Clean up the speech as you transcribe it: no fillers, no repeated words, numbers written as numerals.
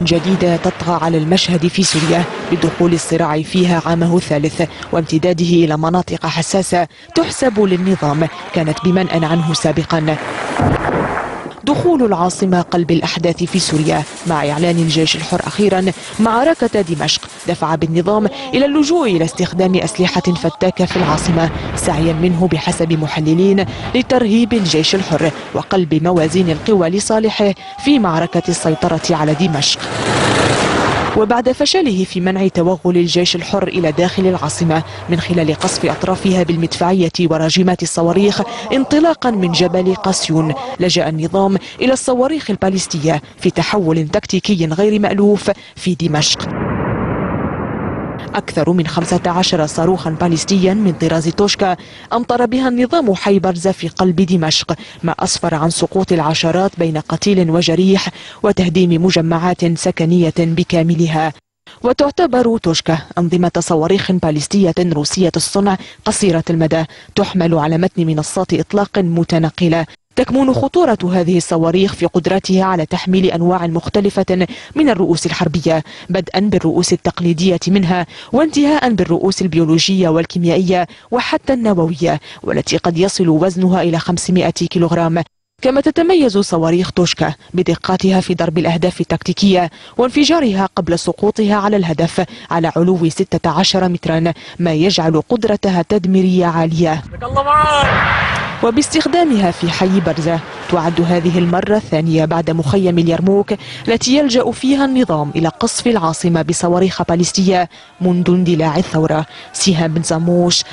جديدة تطغى على المشهد في سوريا بدخول الصراع فيها عامه الثالث وامتداده إلى مناطق حساسة تحسب للنظام كانت بمنأى عنه سابقا. دخول العاصمة قلب الأحداث في سوريا مع إعلان الجيش الحر أخيرا معركة دمشق دفع بالنظام إلى اللجوء إلى استخدام أسلحة فتاكة في العاصمة سعيا منه بحسب محللين لترهيب الجيش الحر وقلب موازين القوى لصالحه في معركة السيطرة على دمشق. وبعد فشله في منع توغل الجيش الحر إلى داخل العاصمة من خلال قصف أطرافها بالمدفعية وراجمات الصواريخ انطلاقا من جبل قاسيون، لجأ النظام إلى الصواريخ الباليستية في تحول تكتيكي غير مألوف في دمشق. أكثر من 15 صاروخا باليستيا من طراز توشكا أمطر بها النظام حيبرز في قلب دمشق، ما أسفر عن سقوط العشرات بين قتيل وجريح وتهديم مجمعات سكنية بكاملها. وتعتبر توشكا أنظمة صواريخ باليستية روسية الصنع قصيرة المدى تحمل على متن منصات إطلاق متنقلة. تكمن خطورة هذه الصواريخ في قدرتها على تحميل أنواع مختلفة من الرؤوس الحربية، بدءا بالرؤوس التقليدية منها وانتهاء بالرؤوس البيولوجية والكيميائية وحتى النووية، والتي قد يصل وزنها إلى 500 كيلوغرام. كما تتميز صواريخ توشكا بدقاتها في ضرب الأهداف التكتيكية وانفجارها قبل سقوطها على الهدف على علو 16 مترا، ما يجعل قدرتها التدميرية عالية. وباستخدامها في حي برزة تعد هذه المرة الثانية بعد مخيم اليرموك التي يلجأ فيها النظام إلى قصف العاصمة بصواريخ باليستية منذ اندلاع الثورة. سهام بن زموش،